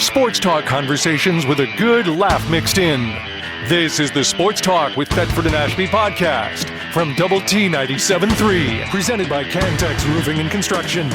Sports talk conversations with a good laugh mixed in. This is the Sports Talk with Thetford and Ashby podcast from Double T 97.3, presented by Cantex Roofing and Construction.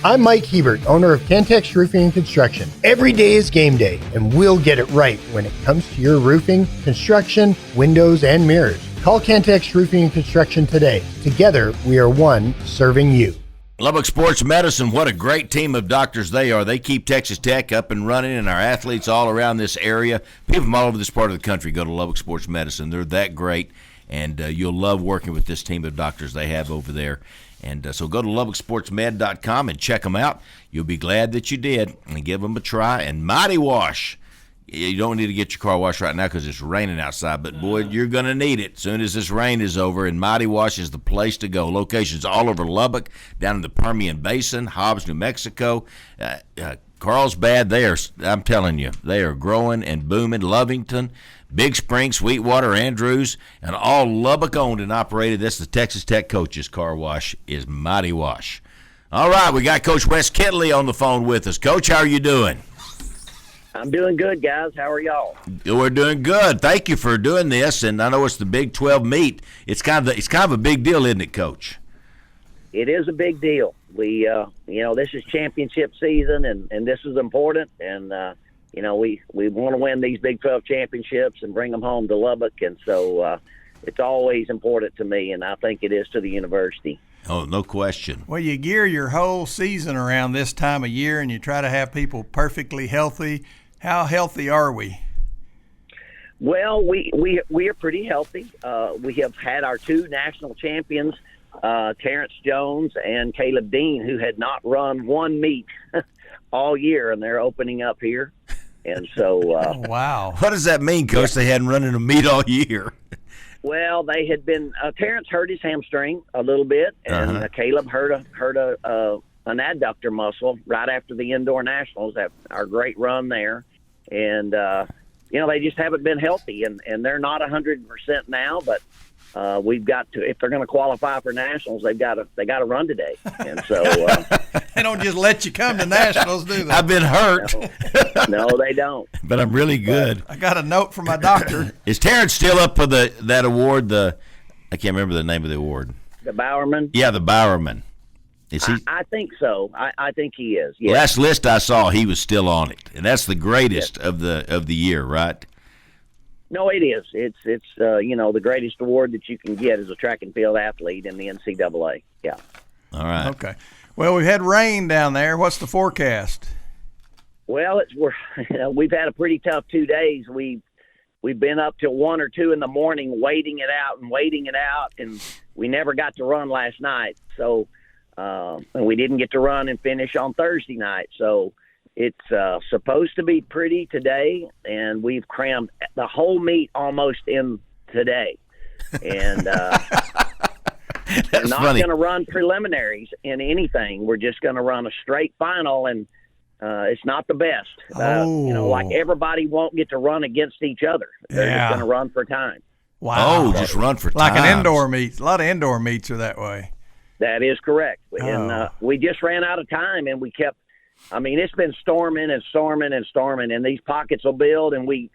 I'm Mike Hebert, owner of Cantex Roofing and Construction. Every day is game day, and we'll get it right when it comes to your roofing, construction, windows, and mirrors. Call Cantex Roofing and Construction today. Together, we are one serving you. Lubbock Sports Medicine, what a great team of doctors they are. They keep Texas Tech up and running, and our athletes all around this area. People from all over this part of the country go to Lubbock Sports Medicine. They're that great, and you'll love working with this team of doctors they have over there. And so go to LubbockSportsMed.com and check them out. You'll be glad that you did, and give them a try. And Mighty Wash. You don't need to get your car washed right now because it's raining outside, but, boy, you're going to need it as soon as this rain is over, and Mighty Wash is the place to go. Locations all over Lubbock, down in the Permian Basin, Hobbs, New Mexico, Carlsbad. I'm telling you, they are growing and booming. Lovington, Big Spring, Sweetwater, Andrews, and all Lubbock owned and operated. That's the Texas Tech coaches' car wash is Mighty Wash. All right, we got Coach Wes Kittley on the phone with us. Coach, how are you doing? I'm doing good, guys. How are y'all? We're doing good. Thank you for doing this. And I know it's the Big 12 meet. It's kind of a big deal, isn't it, Coach? It is a big deal. We, this is championship season, and this is important. And we want to win these Big 12 championships and bring them home to Lubbock. And so it's always important to me, and I think it is to the university. Oh, no question. Well, you gear your whole season around this time of year, and you try to have people perfectly healthy. How healthy are we? Well, we are pretty healthy. We have had our two national champions, Terrence Jones and Caleb Dean, who had not run one meet all year, and they're opening up here. And so, wow. What does that mean, Coach? They hadn't run in a meet all year. Well, they had been. Terrence hurt his hamstring a little bit, and Caleb hurt an adductor muscle right after the indoor nationals. Our great run there, and they just haven't been healthy, and they're not 100% now. But we've got to, if they're going to qualify for nationals, they got to run today, and so they don't just let you come to nationals, do they? I've been hurt. No, they don't. But I'm really good. I got a note from my doctor. Is Terrence still up for that award? I can't remember the name of the award. The Bowerman? Yeah, the Bowerman. Is he? I think so. I think he is. Yes. Last list I saw, he was still on it, and that's the greatest of the year, right? No, it is. It's the greatest award that you can get as a track and field athlete in the NCAA. Yeah. All right. Okay. Well, we've had rain down there. What's the forecast? Well, we've had a pretty tough 2 days. We've been up till 1 or 2 in the morning waiting it out, and we never got to run last night. So, and we didn't get to run and finish on Thursday night. So it's supposed to be pretty today, and we've crammed the whole meet almost in today. And we're not going to run preliminaries in anything. We're just going to run a straight final, and it's not the best. Like everybody won't get to run against each other. They're just going to run for time. Wow. Oh, just run for time. Like an indoor meet. A lot of indoor meets are that way. That is correct. And we just ran out of time, and we kept – it's been storming and storming and storming, and these pockets will build, and we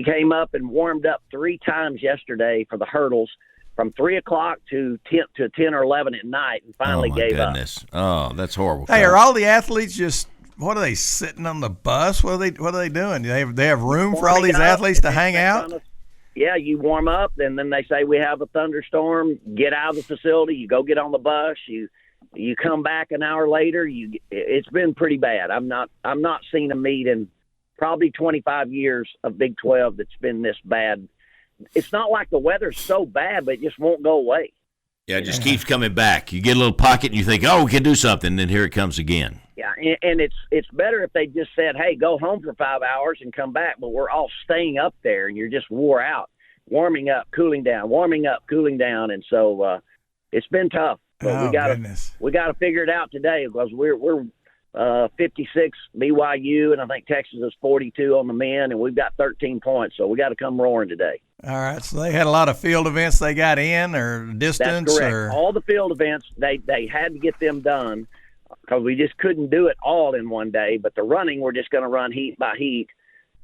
came up and warmed up 3 times yesterday for the hurdles from 3 o'clock to 10 or 11 at night, and finally gave up. Oh, that's horrible. Hey, are all the athletes just – what are they, sitting on the bus? What are they doing? Do they have room for all these athletes to hang out? Yeah, you warm up, and then they say we have a thunderstorm. Get out of the facility. You go get on the bus. You come back an hour later. It's been pretty bad. I'm not seeing a meet in probably 25 years of Big 12 that's been this bad. It's not like the weather's so bad, but it just won't go away. Yeah, it just keeps coming back. You get a little pocket, and you think, oh, we can do something, and then here it comes again. Yeah, and it's better if they just said, hey, go home for 5 hours and come back, but we're all staying up there, and you're just wore out, warming up, cooling down, warming up, cooling down, and so it's been tough. But we got to figure it out today because we're 56 BYU, and I think Texas is 42 on the men, and we've got 13 points, so we got to come roaring today. All right, so they had a lot of field events they got in, or distance? That's correct. Or... all the field events, they had to get them done. because we just couldn't do it all in one day. But the running, we're just going to run heat by heat.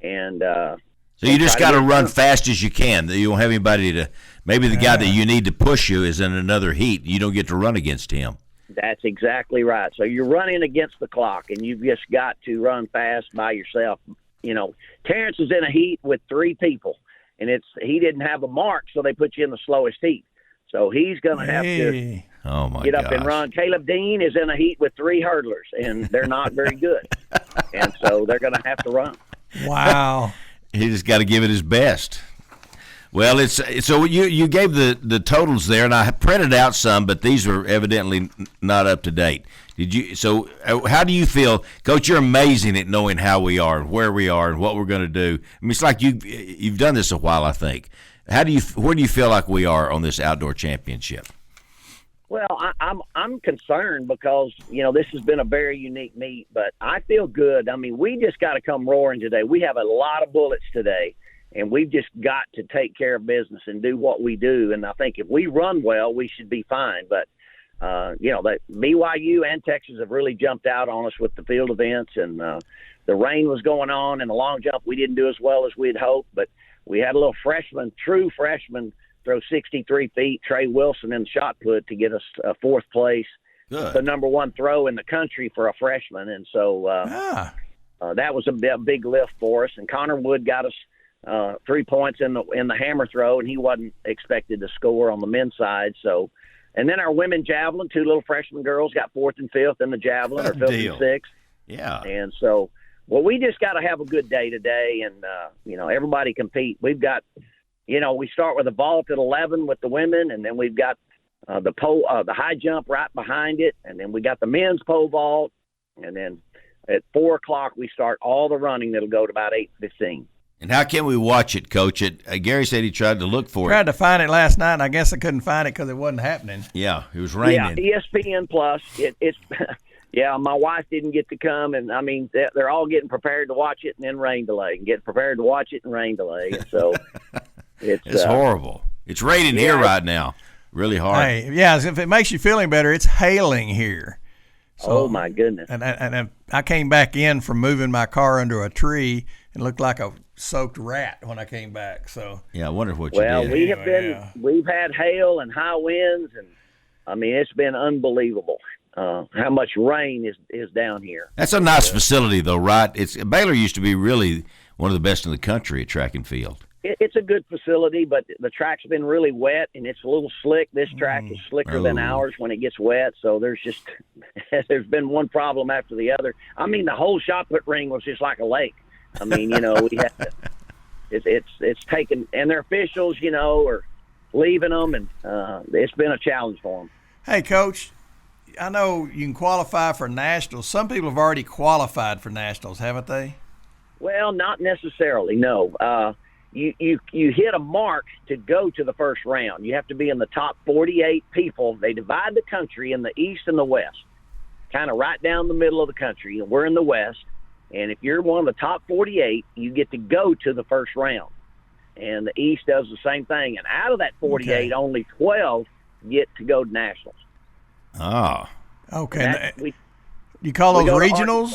And so you just got to run fast as you can. You don't have anybody to – maybe the guy that you need to push you is in another heat. You don't get to run against him. That's exactly right. So you're running against the clock, and you've just got to run fast by yourself. You know, Terrence is in a heat with 3 people, and he didn't have a mark, so they put you in the slowest heat. So he's going to have to get up and run. Caleb Dean is in a heat with 3 hurdlers, and they're not very good. And so they're going to have to run. Wow. He just got to give it his best. Well, it's so you gave the totals there, and I printed out some, but these are evidently not up to date. Did you? So how do you feel, Coach? You're amazing at knowing how we are, and where we are, and what we're going to do. I mean, it's like you've done this a while, I think. Where do you feel like we are on this outdoor championship? Well, I'm concerned because, you know, this has been a very unique meet, but I feel good. I mean, we just got to come roaring today. We have a lot of bullets today, and we've just got to take care of business and do what we do. And I think if we run well, we should be fine. But, you know, BYU and Texas have really jumped out on us with the field events, and the rain was going on, and the long jump we didn't do as well as we'd hoped, but we had a little true freshman, throw 63 feet, Trey Wilson in the shot put to get us 4th place. Good. The number 1 throw in the country for a freshman. And so that was a big lift for us. And Connor Wood got us 3 points in the hammer throw, and he wasn't expected to score on the men's side. So, and then our women javelin, 2 little freshman girls got 4th and 5th in the javelin, or 5th and 6th. Yeah. And so, well, we just got to have a good day today, and, you know, everybody compete. We've got, you know, we start with a vault at 11 with the women, and then we've got the high jump right behind it, and then we got the men's pole vault, and then at 4 o'clock we start all the running that'll go to about 8:15. And how can we watch it, Coach? Gary said he tried to look for Tried to find it last night, and I guess I couldn't find it because it wasn't happening. Yeah, it was raining. Yeah, ESPN Plus. It's yeah, my wife didn't get to come, and, I mean, they're all getting prepared to watch it, and then rain delay, and getting prepared to watch it and rain delay. And so it's horrible. It's raining here right now, really hard. Hey, yeah, if it makes you feel any better, it's hailing here. So, oh, my goodness. And I came back in from moving my car under a tree and looked like a soaked rat when I came back. So yeah, I wonder what you did. Well, we've had hail and high winds, and, I mean, it's been unbelievable. How much rain is down here. That's a nice facility, though, right? Baylor used to be really one of the best in the country at track and field. It's a good facility, but the track's been really wet, and it's a little slick. This track is slicker than ours when it gets wet, so there's been one problem after the other. I mean, the whole shot put ring was just like a lake. I mean, you know, we had to, it's taken, and their officials, you know, are leaving them, and it's been a challenge for them. Hey, Coach, I know you can qualify for nationals. Some people have already qualified for nationals, haven't they? Well, not necessarily, no. You hit a mark to go to the first round. You have to be in the top 48 people. They divide the country in the East and the West, kind of right down the middle of the country. And we're in the West. And if you're one of the top 48, you get to go to the first round. And the East does the same thing. And out of that 48, only 12 get to go to nationals. Oh. Okay. You call those regionals?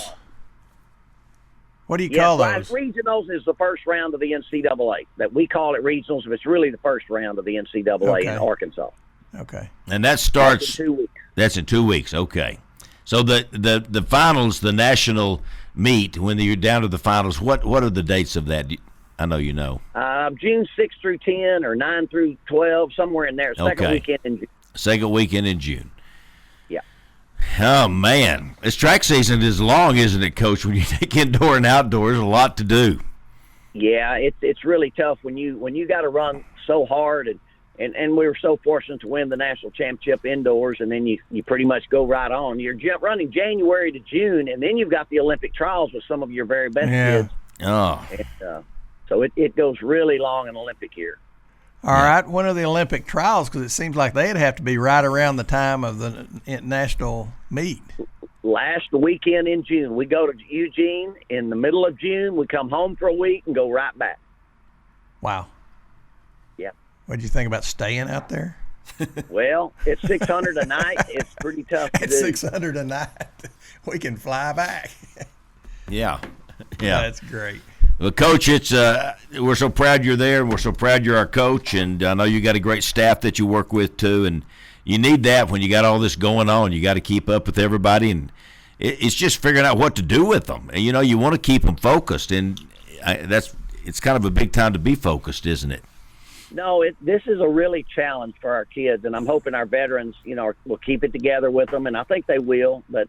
What do you call those? Regionals is the first round of the NCAA. That we call it regionals, but it's really the first round of the NCAA in Arkansas. Okay. And that starts. That's in 2 weeks. That's in 2 weeks. Okay. So the finals, the national meet, when you're down to the finals, what are the dates of that? I know you know. June 6 through 10 or 9 through 12, somewhere in there. Second weekend in June. Second weekend in June. Yeah. Oh, man. This track season is long, isn't it, Coach? When you take indoor and outdoor, there's a lot to do. Yeah, it's really tough when you got to run so hard, and we were so fortunate to win the national championship indoors, and then you pretty much go right on. You're running January to June, and then you've got the Olympic trials with some of your very best kids. Oh. And, so it goes really long in Olympic year. All right. When are the Olympic trials? Because it seems like they'd have to be right around the time of the national meet. Last weekend in June. We go to Eugene in the middle of June. We come home for a week and go right back. Wow. Yeah. What did you think about staying out there? Well, it's $600 a night. It's pretty tough to It's do. $600 a night. We can fly back. Yeah. Yeah. That's great. Well, Coach, it's we're so proud you're there, and we're so proud you're our coach, and I know you got a great staff that you work with too, and you need that when you got all this going on. You got to keep up with everybody, and it's just figuring out what to do with them. And you want to keep them focused, and it's kind of a big time to be focused, isn't it? No, this is a really challenge for our kids, and I'm hoping our veterans, will keep it together with them, and I think they will. But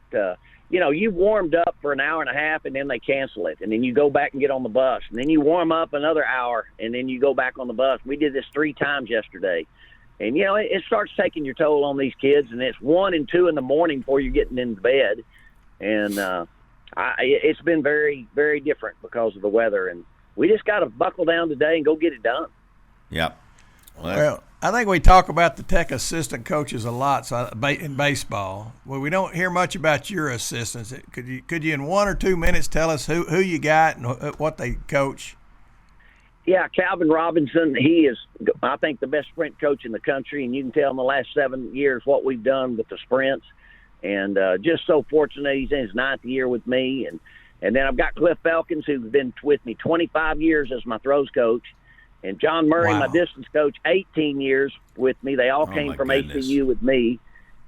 you warmed up for an hour and a half, and then they cancel it, and then you go back and get on the bus, and then you warm up another hour, and then you go back on the bus. We did this 3 times yesterday, and it starts taking your toll on these kids, and it's 1 and 2 in the morning before you're getting into bed, and it's been very, very different because of the weather, and we just got to buckle down today and go get it done. Yep. Well, I think we talk about the Tech assistant coaches a lot in baseball. Well, we don't hear much about your assistants. Could you in 1 or 2 minutes tell us who you got and what they coach? Yeah, Calvin Robinson, he is, I think, the best sprint coach in the country, and you can tell in the last 7 years what we've done with the sprints, and just so fortunate he's in his 9th year with me. And then I've got Cliff Elkins, who's been with me 25 years as my throws coach, and John Murray, Wow. my distance coach, 18 years with me. They all came from goodness. ACU with me.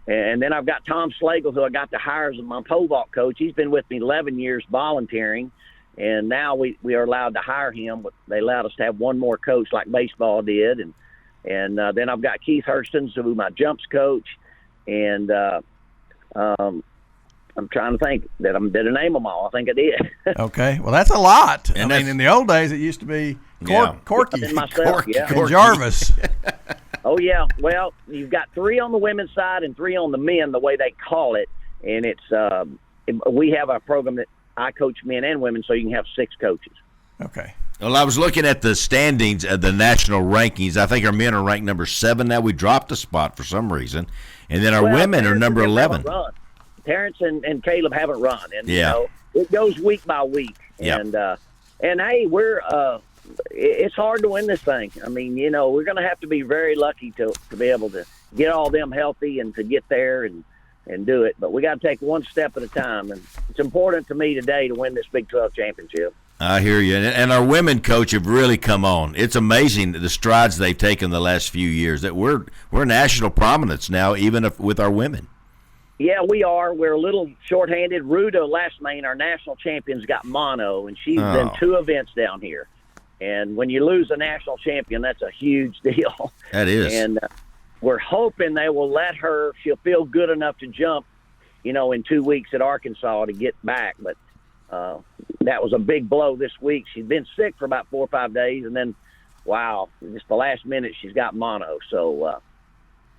And then I've got Tom Slagle, who I got to hire as my pole vault coach. He's been with me 11 years volunteering, and now we are allowed to hire him. But they allowed us to have one more coach like baseball did. And then I've got Keith Hurston, who's my jumps coach. And I'm trying to think did I name them all? I think I did. Okay. Well, that's a lot. And in the old days, it used to be Corky And myself, yeah. and Jarvis. Oh, yeah. Well, you've got 3 on the women's side and 3 on the men, the way they call it. And it's we have a program that I coach men and women, so you can have 6 coaches. Okay. Well, I was looking at the standings of the national rankings. I think our men are ranked number 7 now. We dropped a spot for some reason. And then our women are number 11. Terrence and Caleb haven't run. And, Yeah. It goes week by week. Yep. And hey, it's hard to win this thing. I mean, we're going to have to be very lucky to be able to get all them healthy and to get there and do it. But we got to take one step at a time. And it's important to me today to win this Big 12 championship. I hear you. And our women coach have really come on. It's amazing the strides they've taken the last few years. That we're national prominence now, even with our women. Yeah, we are. We're a little shorthanded. Ruda last Main, our national champions, got mono, and she's been 2 events down here. And when you lose a national champion, that's a huge deal. That is. And we're hoping they will let her. She'll feel good enough to jump, in 2 weeks at Arkansas to get back. But that was a big blow this week. She'd been sick for about 4 or 5 days, and then, wow, just the last minute she's got mono. So,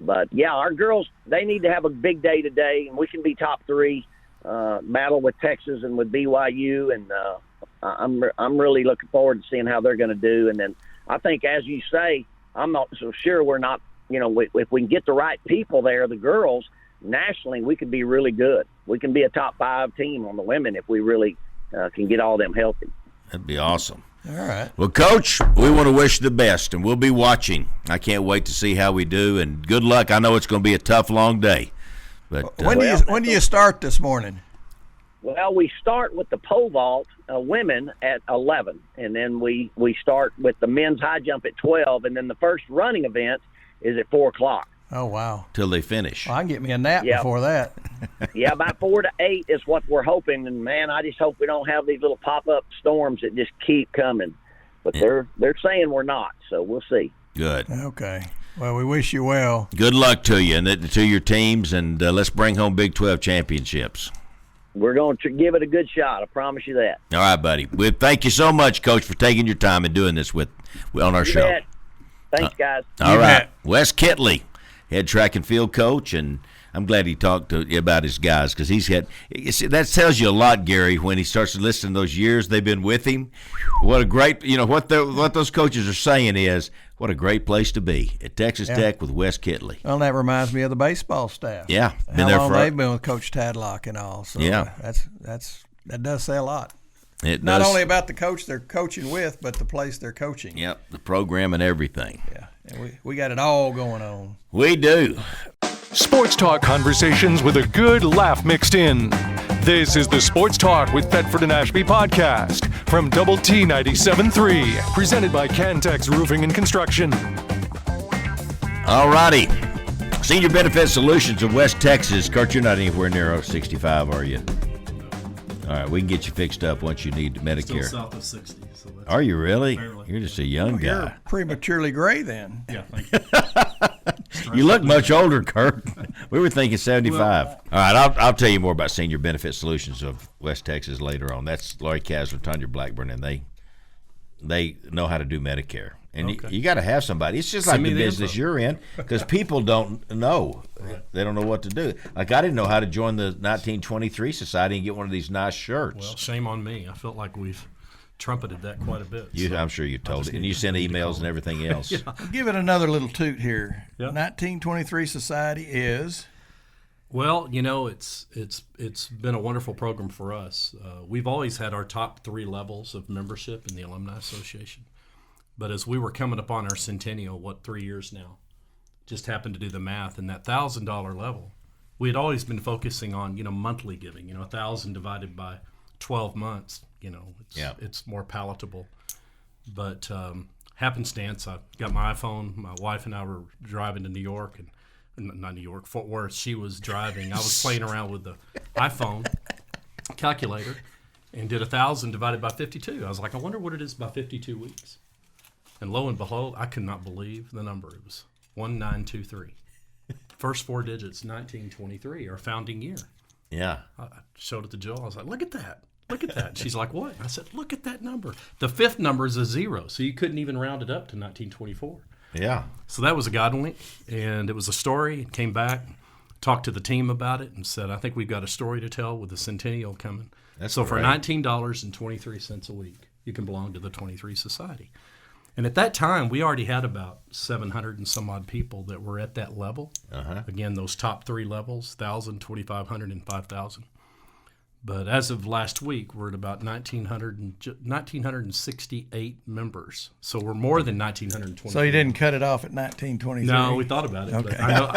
but, yeah, our girls, they need to have a big day today, and we can be top 3, battle with Texas and with BYU, and I'm really looking forward to seeing how they're going to do. And then I think, as you say, I'm not so sure we're not, if we can get the right people there, the girls, nationally, we could be really good. We can be a top 5 team on the women if we really can get all them healthy. That'd be awesome. All right. Well, Coach, we want to wish you the best, and we'll be watching. I can't wait to see how we do, and good luck. I know it's going to be a tough, long day. But When do you start this morning? Well, we start with the pole vault women at 11, and then we start with the men's high jump at 12, and then the first running event is at 4 o'clock. Oh, wow. till they finish. Well, I can get me a nap Yeah. before that. Yeah, about 4 to 8 is what we're hoping. And, man, I just hope we don't have these little pop-up storms that just keep coming. But they're saying we're not, so we'll see. Good. Okay. Well, we wish you well. Good luck to you and to your teams, and let's bring home Big 12 championships. We're going to give it a good shot. I promise you that. All right, buddy. Well, thank you so much, Coach, for taking your time and doing this on our show. Bet. Thanks, guys. All You right. bet. Wes Kittley, head track and field coach, and I'm glad he talked to you about his guys because he's had – that tells you a lot, Gary, when he starts to listen to those years they've been with him. What a great – what those coaches are saying is what a great place to be at Texas Tech with Wes Kittley. Well, that reminds me of the baseball staff. Yeah. How long they've been with Coach Tadlock and all. So Yeah. that does say a lot. It Not does. only about the coach they're coaching with, but the place they're coaching. Yep, the program and everything. Yeah. And we got it all going on. We do. Sports talk conversations with a good laugh mixed in. This is the Sports Talk with Thetford and Ashby podcast from Double T 97.3, presented by Cantex Roofing and Construction. All righty. Senior Benefit Solutions of West Texas. Curt, you're not anywhere near 65, are you? All right, we can get you fixed up once you need Medicare. Still south of 60. So that's Are you really? Barely. You're just a young guy. You're prematurely gray then. Yeah, thank you. You look much older, Curt. We were thinking 75. All right, I'll tell you more about Senior Benefit Solutions of West Texas later on. That's Laurie Kasler, Tanya Blackburn, and they know how to do Medicare. And you got to have somebody. It's just like the business you're in, because people don't know. They don't know what to do. Like, I didn't know how to join the 1923 Society and get one of these nice shirts. Well, shame on me. I felt like we've trumpeted that quite a bit. I'm sure you told it. And you sent emails and everything else. Give it another little toot here. Yeah. 1923 Society is... Well, you know, it's been a wonderful program for us. We've always had our top 3 levels of membership in the Alumni Association. But as we were coming up on our centennial, 3 years now, just happened to do the math, and that $1,000 level, we had always been focusing on, monthly giving, 1,000 divided by 12 months, it's more palatable. But happenstance, I got my iPhone. My wife and I were driving to New York, and not New York, Fort Worth. She was driving. I was playing around with the iPhone calculator and did 1,000 divided by 52. I was like, I wonder what it is by 52 weeks. And lo and behold, I could not believe the number. It was 1923. First 4 digits, 1923, our founding year. Yeah. I showed it to Jill. I was like, look at that. Look at that. She's like, what? I said, look at that number. The 5th number is a 0, so you couldn't even round it up to 1924. Yeah. So that was a God wink, and it was a story. It came back, talked to the team about it, and said, I think we've got a story to tell with the centennial coming. So for $19.23 a week, you can belong to the 23 Society. And at that time, we already had about 700 and some odd people that were at that level. Again, those top 3 levels, 1,000, 2,500, and 5,000. But as of last week, we're at about 1,968 members. So we're more than 1,920. So you didn't cut it off at 1923? No, we thought about it. Okay. But I know,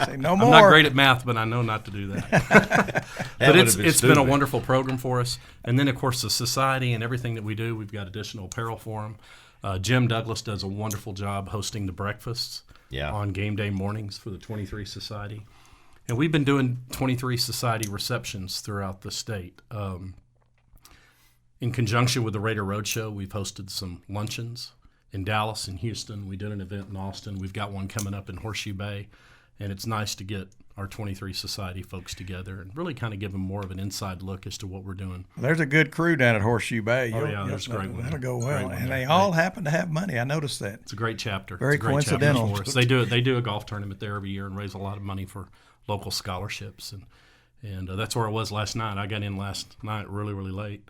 Say no more. I'm not great at math, but I know not to do that. But it's been a wonderful program for us. And then, of course, the society and everything that we do, we've got additional apparel for them. Jim Douglas does a wonderful job hosting the breakfasts on game day mornings for the 23 Society. And we've been doing 23 Society receptions throughout the state. In conjunction with the Raider Roadshow, we've hosted some luncheons in Dallas and Houston. We did an event in Austin. We've got one coming up in Horseshoe Bay. And it's nice to get our 23 Society folks together and really kind of give them more of an inside look as to what we're doing. There's a good crew down at Horseshoe Bay. There's a great one. That'll go well. And they all happen to have money. I noticed that. It's a great chapter. Very coincidental. For us. They do a golf tournament there every year and raise a lot of money for local scholarships. And that's where I was last night. I got in last night really, really late.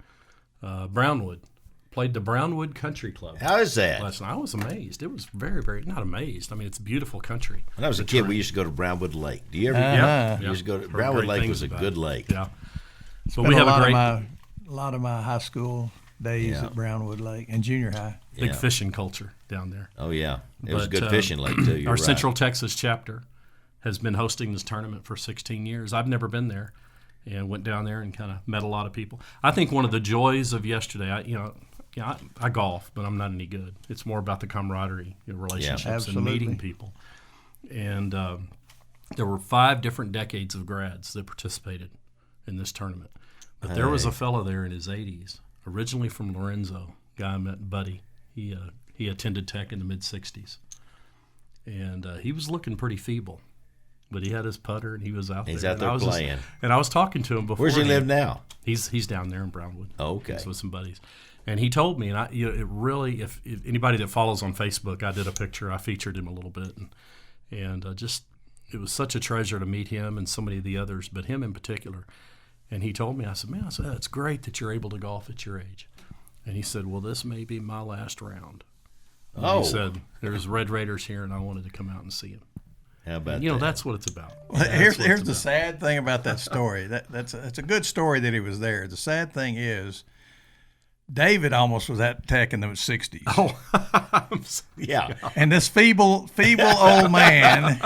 Brownwood. Played the Brownwood Country Club. How is that? Last night. I was amazed. It was very, very, not amazed. I mean, it's beautiful country. When I was a kid, we used to go to Brownwood Lake. Do you ever? Yeah. We used to go to Brownwood Lake. Was a good lake. Yeah. So we have a lot of my high school days at Brownwood Lake and junior high. Big fishing culture down there. Oh yeah, it was a good fishing lake too. You're our right. Central Texas chapter has been hosting this tournament for 16 years. I've never been there, and went down there and kind of met a lot of people. I think one of the joys of yesterday, I golf, but I'm not any good. It's more about the camaraderie, relationships, and meeting people. And there were 5 different decades of grads that participated in this tournament. But there was a fellow there in his 80s, originally from Lorenzo, a guy I met, Buddy. He attended Tech in the mid-'60s. And he was looking pretty feeble. But he had his putter, and he was out there. He's out there playing. And I was talking to him before. Where's he live now? He's down there in Brownwood. Oh, okay. He's with some buddies. And he told me, and it really, if anybody that follows on Facebook, I did a picture. I featured him a little bit, and just it was such a treasure to meet him and so many of the others, but him in particular. And he told me, I said, it's great that you're able to golf at your age. And he said, well, this may be my last round. And he said, there's Red Raiders here, and I wanted to come out and see him. How about that? That's what it's about. Well, here's the sad thing about that story. That's a good story that he was there. The sad thing is, David almost was at Tech in the 60s. Oh, Yeah. And this feeble old man,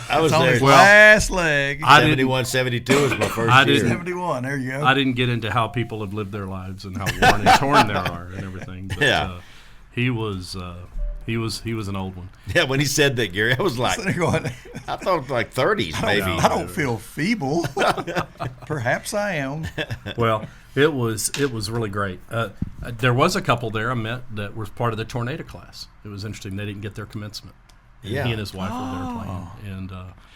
I was on there. his last leg. 71, 72 was my first year. 71, there you go. I didn't get into how people have lived their lives and how worn and torn they are and everything. But, Yeah. he was an old one. Yeah, when he said that, Gary, I was like, They're going, I thought like 30s maybe. I don't feel feeble. Perhaps I am. Well, it was really great. There was a couple there I met that was part of the tornado class. It was interesting. They didn't get their commencement. And Yeah. he and his wife were there playing. And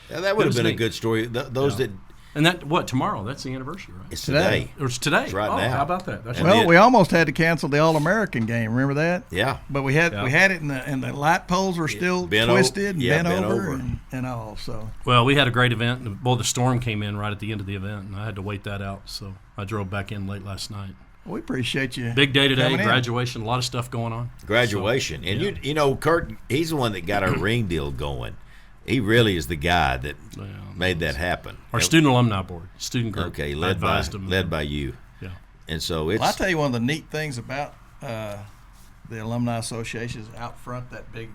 Yeah, that would have was been a neat. good story. Those that and that tomorrow? That's the anniversary, right? it's today. Or it's today. It's right oh, now. How about that? That's And right. Well, we almost had to cancel the All-American game. Remember that? Yeah. But we had it and the light poles were still Bent twisted and bent bent over, over. And all. So Well, we had a great event. And, boy, the storm came in right at the end of the event, and I had to wait that out. So I drove back in late last night. we appreciate you. Big day today, coming in. graduation, a lot of stuff going on. Graduation. So, And yeah. you know, Curt, he's the one that got our ring deal going. He really is the guy that Yeah, made that happen. Our student alumni board, student group. Okay, I led by advised them. you. Yeah. And so it's Well, I'll tell you one of the neat things about the Alumni Association is out front, that big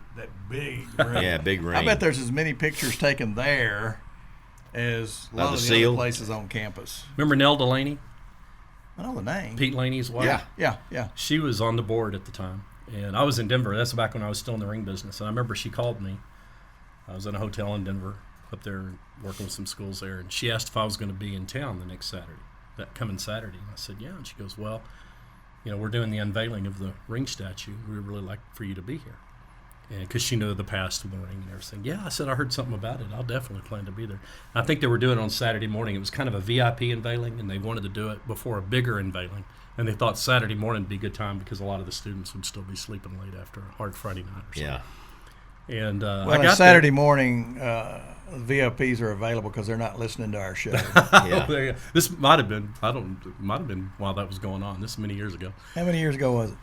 ring. yeah, big ring. I bet there's as many pictures taken there as a lot Of of the the seal? other places on campus. Remember Nell Delaney, I know the name. Pete Laney's wife? Yeah. Yeah. She was on the board at the time, and I was in Denver. That's back when I was still in the ring business. And I remember she called me. I was in a hotel in Denver, up there working with some schools there, and she asked if I was going to be in town the next Saturday, that coming Saturday. And I said, yeah. And she goes, well, we're doing the unveiling of the ring statue. We would really like for you to be here. And because she knew the past of the ring and everything. Yeah, I said, I heard something about it. I'll definitely plan to be there. I think they were doing it on Saturday morning. It was kind of a VIP unveiling, and they wanted to do it before a bigger unveiling. And they thought Saturday morning would be a good time because a lot of the students would still be sleeping late after a hard Friday night or something. yeah. And Well, I on got Saturday morning, VIPs are available because they're not listening to our show. Yeah. There you go. This might have been while that was going on. This is many years ago. How many years ago was it?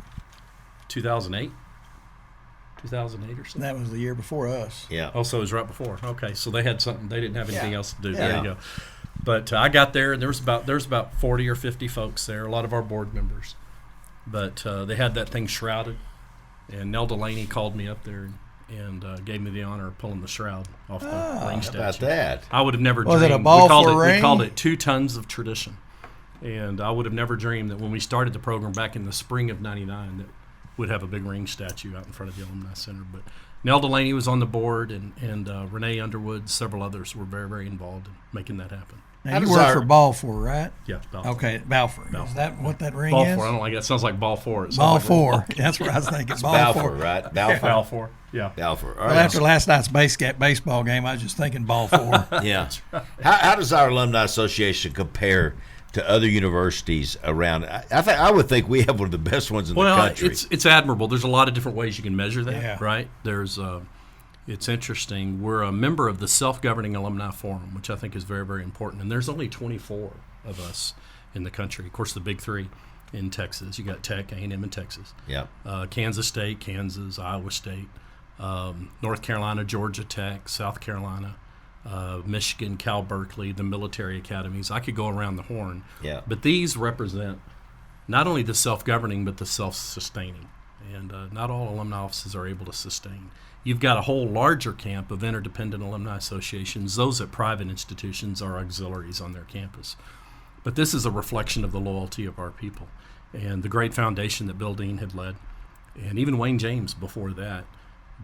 2008 or something. That was the year before us. Yeah. Oh, so it was right before. Okay, so they had something. They didn't have anything Yeah. else to do. Yeah. There you go. But I got there, and there was about 40 or 50 folks there. A lot of our board members. But they had that thing shrouded, and Nell Delaney called me up there and gave me the honor of pulling the shroud off the ring How statue. about that? I would have never Was it dreamed. a ball we called for a ring? We called it 2 tons of tradition. And I would have never dreamed that when we started the program back in the spring of '99 that we'd have a big ring statue out in front of the Alumni Center. But Nell Delaney was on the board, and Renee Underwood, several others were very, very involved in making that happen. Now, How you does work our- for Balfour, right? Yeah, Balfour. Okay, Balfour. Is that what that ring Ball is? 4. I don't like that. Sounds like ball 4. It sounds Ball like 4. That's what I was thinking. Ball Balfour, 4. right? Balfour. Ball 4. Yeah. Balfour. All Well, right. after last night's baseball game, I was just thinking Ball 4. Yeah. How does our alumni association compare to other universities around? I would think we have one of the best ones in the country. it's admirable. There's a lot of different ways you can measure that, Yeah. right? It's interesting. We're a member of the Self-Governing Alumni Forum, which I think is very, very important. And there's only 24 of us in the country. Of course, the big 3 in Texas. You got Tech, A&M, and Texas. Yeah. Kansas State, Kansas, Iowa State, North Carolina, Georgia Tech, South Carolina, Michigan, Cal Berkeley, the military academies. I could go around the horn. Yeah. But these represent not only the self-governing but the self-sustaining. And not all alumni offices are able to sustain. You've got a whole larger camp of interdependent alumni associations. Those at private institutions are auxiliaries on their campus. But this is a reflection of the loyalty of our people and the great foundation that Bill Dean had led, and even Wayne James before that.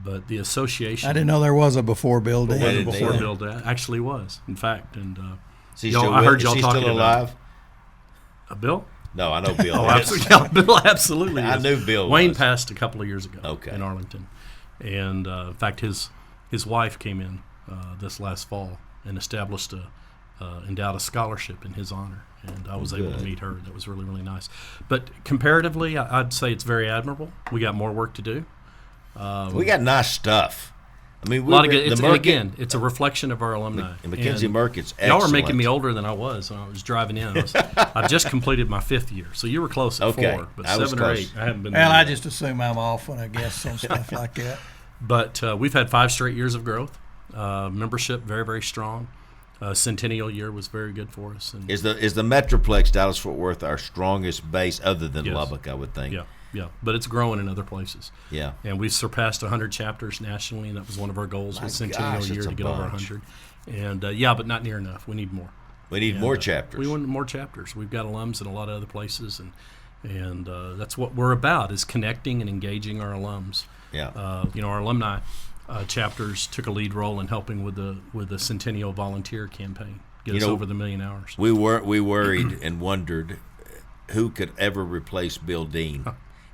But the association. I didn't know there was a before Bill Dean. didn't before either. Bill Dean actually was, in fact. And Is he y'all- still, I heard y'all is he talking still about alive? Bill. No, I know Bill. Oh, absolutely. Yeah, Bill absolutely. I is. knew Bill Wayne was. passed a couple of years ago. Okay. In Arlington, and in fact, his wife came in this last fall and established endowed a scholarship in his honor, and I was able to good. meet her. That was really, really nice. But comparatively, I'd say it's very admirable. We got more work to do. We got nice stuff. I mean, A lot of good. the It's, and Merkin- again, it's a reflection of our alumni. and Mackenzie And Merkin's Y'all were excellent. making me older than I was when I was driving in. I've just completed my 5th year, so you were close at Okay. 4, but I was 7 or close. 8, I haven't been. Well, there I yet. just assume I'm off when I guess on stuff like that. But we've had 5 straight years of growth. Membership very, very strong. Centennial year was very good for us. And Is the Metroplex Dallas-Fort Worth our strongest base other than Yes. Lubbock, I would think? Yeah, but it's growing in other places. Yeah. And we've surpassed 100 chapters nationally, and that was one of our goals with Centennial gosh, year that's to a get over bunch. 100. And but not near enough. We need more. We need more chapters. We want more chapters. We've got alums in a lot of other places, and that's what we're about, is connecting and engaging our alums. Yeah. Our alumni chapters took a lead role in helping with the Centennial Volunteer Campaign, get us over the 1 million hours. We worried and wondered who could ever replace Bill Dean.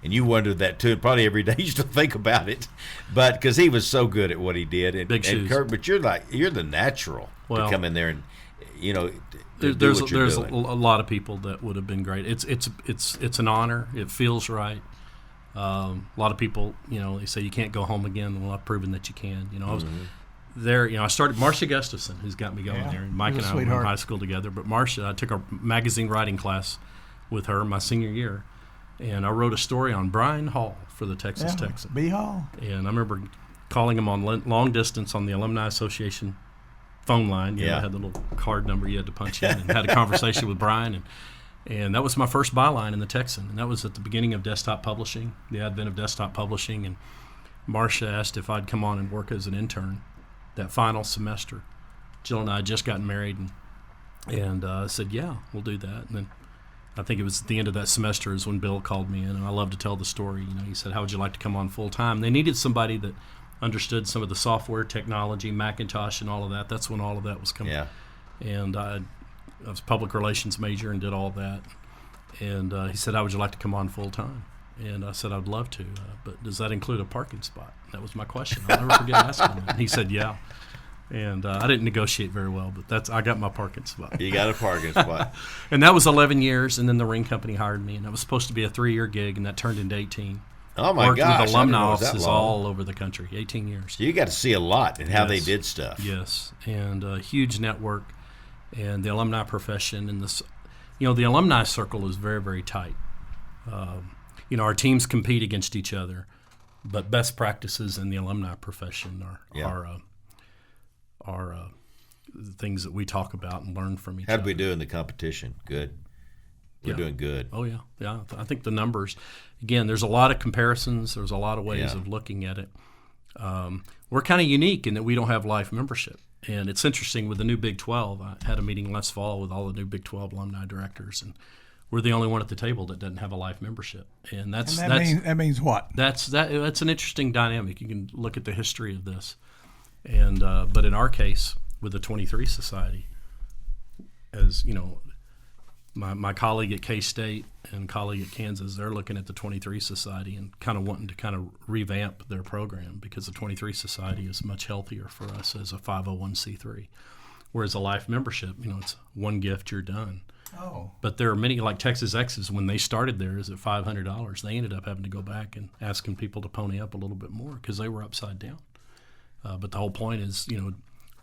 And you wondered that too. Probably every day you still think about it, but because he was so good at what he did. And, Big shoes. Curt, but you're the natural to come in there and do There's what you're a doing. lot of people that would have been great. It's an honor. It feels right. A lot of people, they say you can't go home again. Well, I've proven that you can. I was there. I started Marcia Gustafson, who's got me going there. And Mike and I were in high school together. But Marcia, I took a magazine writing class with her my senior year, and I wrote a story on Brian Hall for the Texas Texan. B Hall. And I remember calling him on long distance on the Alumni Association phone line. I had the little card number you had to punch in, and had a conversation with Brian. And that was my first byline in the Texan. And that was at the beginning of desktop publishing, the advent of desktop publishing. And Marcia asked if I'd come on and work as an intern that final semester. Jill and I had just gotten married, and I said, yeah, we'll do that. And then I think it was at the end of that semester is when Bill called me in, and I love to tell the story. He said, how would you like to come on full time? They needed somebody that understood some of the software technology, Macintosh and all of that. That's when all of that was coming. Yeah. And I was a public relations major and did all that. And he said, how would you like to come on full time? And I said, I'd love to, but does that include a parking spot? That was my question. I'll never forget asking him. And he said, yeah. And I didn't negotiate very well, but I got my parking spot. You got a parking spot. And that was 11 years, and then the Ring Company hired me, and that was supposed to be a 3-year gig, and that turned into 18. Oh, my Worked gosh. with alumni I didn't know it was that offices long. all over the country, 18 years. So you got to see a lot and how they Yes. did stuff. Yes, and a huge network, and the alumni profession, and the alumni circle is very, very tight. Our teams compete against each other, but best practices in the alumni profession are the things that we talk about and learn from each other. How did we do in the competition? Good. We're doing good. Oh, yeah. I think the numbers, again, there's a lot of comparisons. There's a lot of ways of looking at it. We're kind of unique in that we don't have life membership. And it's interesting with the new Big 12. I had a meeting last fall with all the new Big 12 alumni directors, and we're the only one at the table that doesn't have a life membership. And That means what? that's an interesting dynamic. You can look at the history of this. And but in our case, with the 23 Society, as you know, my colleague at K-State and colleague at Kansas, they're looking at the 23 Society and kind of wanting to kind of revamp their program, because the 23 Society is much healthier for us as a 501c3. Whereas a life membership, it's one gift, you're done. Oh. But there are many, like Texas X's, when they started theirs at $500, they ended up having to go back and asking people to pony up a little bit more because they were upside down. But the whole point is,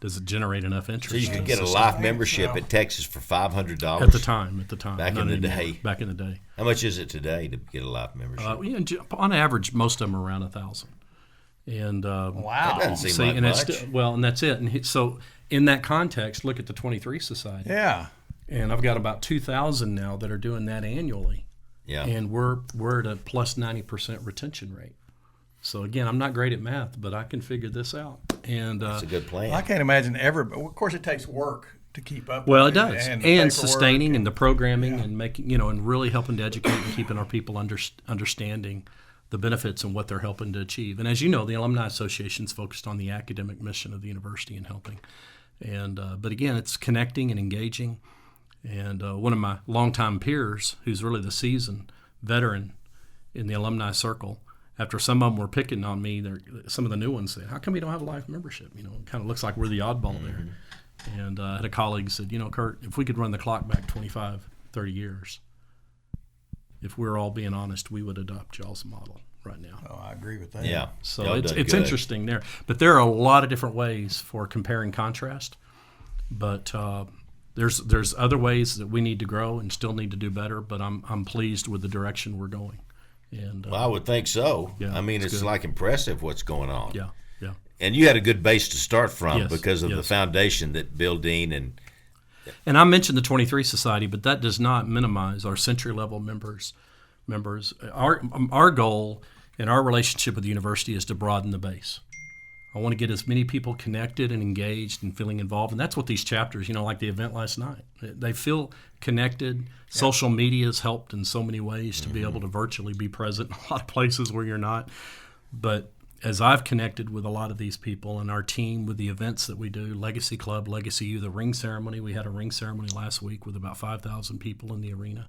does it generate enough interest? So you could get a life membership at Texas for $500 At the time. Back in the day. Back in the day. How much is it today to get a life membership? On average, most of them are around $1,000. And Wow. That doesn't seem like much. And that's it. And so in that context, look at the 23 Society. Yeah. And I've got about 2,000 now that are doing that annually. Yeah. And we're at a plus 90% retention rate. So again, I'm not great at math, but I can figure this out. And That's a good plan. I can't imagine of course, it takes work to keep up. well, with it does, the and paperwork sustaining and the programming and making, and really helping to educate and keeping our people understanding the benefits and what they're helping to achieve. And as you know, the Alumni Association's focused on the academic mission of the university and helping. And but again, it's connecting and engaging. And one of my longtime peers, who's really the seasoned veteran in the alumni circle, after some of them were picking on me, some of the new ones said, how come we don't have a life membership? It kind of looks like we're the oddball there. And I had a colleague who said, Curt, if we could run the clock back 25, 30 years, if we're all being honest, we would adopt y'all's model right now. Oh, I agree with that. Yeah. So Y'all it's done good. interesting there. But there are a lot of different ways for compare and contrast. But there's other ways that we need to grow and still need to do better. But I'm pleased with the direction we're going. And Well, I would think so. Yeah, I mean, it's good. like impressive what's going on. Yeah. And you had a good base to start from Yes, because of the foundation that Bill Dean And I mentioned the 23 Society, but that does not minimize our century level members. Our goal in our relationship with the university is to broaden the base. I want to get as many people connected and engaged and feeling involved. And that's what these chapters, like the event last night, they feel connected. Social media has helped in so many ways to be able to virtually be present in a lot of places where you're not. But as I've connected with a lot of these people and our team with the events that we do, Legacy Club, Legacy U, the ring ceremony, we had a ring ceremony last week with about 5,000 people in the arena.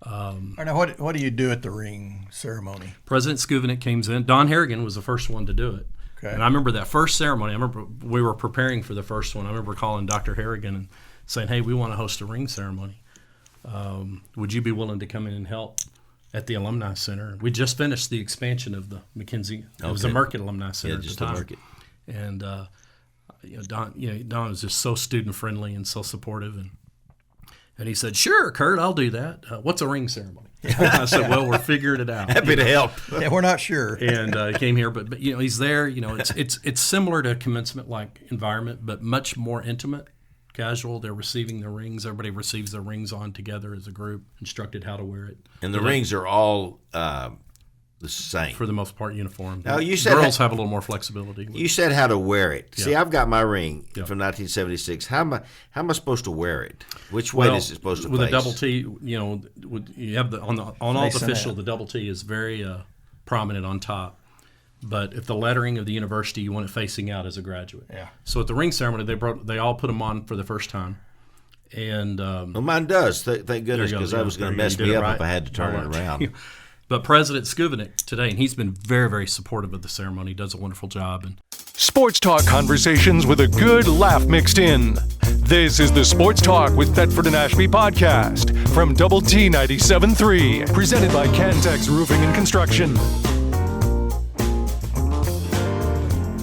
Now, what do you do at the ring ceremony? President Skuvenik came in. Don Harrigan was the first one to do it. Okay. And I remember that first ceremony. I remember we were preparing for the first one. I remember calling Dr. Harrigan and saying, hey, we want to host a ring ceremony. Would you be willing to come in and help at the Alumni Center? We just finished the expansion of the McKenzie. It was the Market Alumni Center at the time. Market. And Don was just so student friendly and so supportive. And he said, sure, Curt, I'll do that. What's a ring ceremony? I said, well, we're figuring it out. Happy to help. Yeah, we're not sure. And he came here, but he's there. It's similar to a commencement-like environment, but much more intimate, casual. They're receiving their rings. Everybody receives their rings on together as a group, instructed how to wear it. And the rings are all the same. For the most part, uniform. Now, you said girls have a little more flexibility. You said how to wear it. Yeah. See, I've got my ring Yeah. from 1976. How am I supposed to wear it? Which way is it supposed to with face? a double T, you have on all official, the double T is very prominent on top. But if the lettering of the university, you want it facing out as a graduate. Yeah. So at the ring ceremony, they all put them on for the first time. And well, mine does. Thank goodness, because I was going to mess me up if I had to turn it around. But President Skuvenik today, and he's been very, very supportive of the ceremony, does a wonderful job. And Sports talk conversations with a good laugh mixed in. This is the Sports Talk with Thetford and Ashby podcast from Double T 97.3, presented by Cantex Roofing and Construction.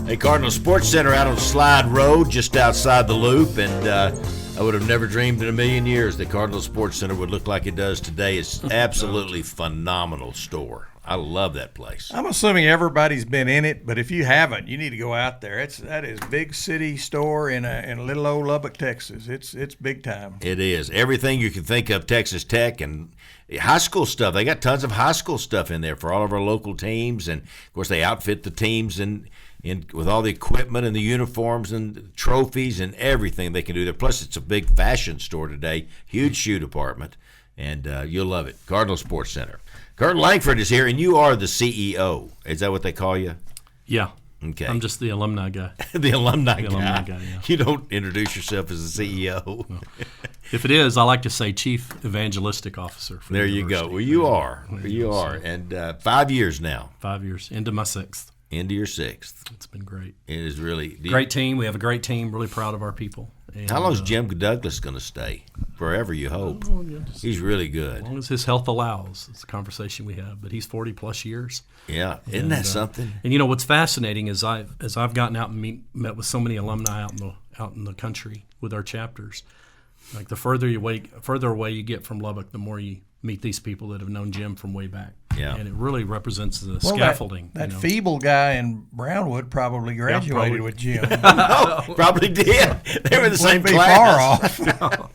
Hey, Cardinal Sports Center out on Slide Road, just outside the Loop, and I would have never dreamed in a million years that Cardinal Sports Center would look like it does today. It's absolutely phenomenal store. I love that place. I'm assuming everybody's been in it, but if you haven't, you need to go out there. That is big city store in a little old Lubbock, Texas. It's big time. It is. Everything you can think of, Texas Tech and high school stuff. They got tons of high school stuff in there for all of our local teams, and of course they outfit the teams in with all the equipment and the uniforms and the trophies and everything they can do there. Plus, it's a big fashion store today, huge shoe department, and you'll love it. Cardinal Sports Center. Curt Langford is here, and you are the CEO. Is that what they call you? yeah, Okay. I'm just the alumni guy. the alumni guy. Alumni guy, yeah. You don't introduce yourself as the CEO. No. If it is, I like to say Chief Evangelistic Officer. For There the you university. go. Well, you are. You are. And 5 years now. 5 years, into my 6th. Into your 6th. It's been great. It is really Great team. We have a great team. Really proud of our people. And, How long is Jim Douglas going to stay? Forever, you hope. He's really good. As long as his health allows, it's a conversation we have. But he's 40-plus years. Yeah, isn't that something? And what's fascinating is I've gotten out and met with so many alumni out in the country with our chapters. Like the further away you get from Lubbock, the more you meet these people that have known Jim from way back. Yeah. And it really represents the scaffolding. That feeble guy in Brownwood probably graduated with Jim. No, probably did. They were in the same Wouldn't be class. far off.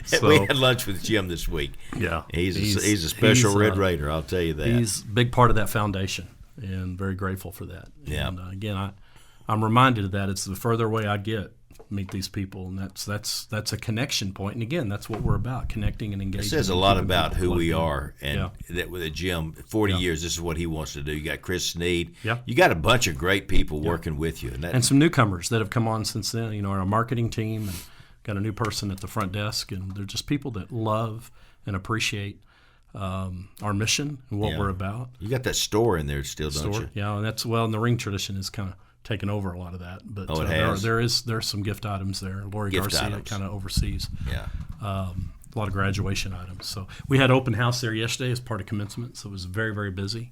So, We had lunch with Jim this week. Yeah. He's a special Red Raider, I'll tell you that. He's a big part of that foundation, and very grateful for that. Yeah. And again, I'm reminded of that. It's the further away I get, meet these people, and that's a connection point. And again, that's what we're about, connecting and engaging. It says a lot about who we are, and that with Jim, 40 Yeah. years, this is what he wants to do. You got Chris Sneed. Yeah. You got a bunch of great people working with you. And some newcomers that have come on since then. Our marketing team, and got a new person at the front desk, and they're just people that love and appreciate our mission and what we're about. You got that store in there still, don't you? Yeah, and and the ring tradition is kind of taken over a lot of that. But it has? there's some gift items there. Lori Gift Garcia items. kind of oversees Yeah. a lot of graduation items. So we had open house there yesterday as part of commencement, so it was very, very busy.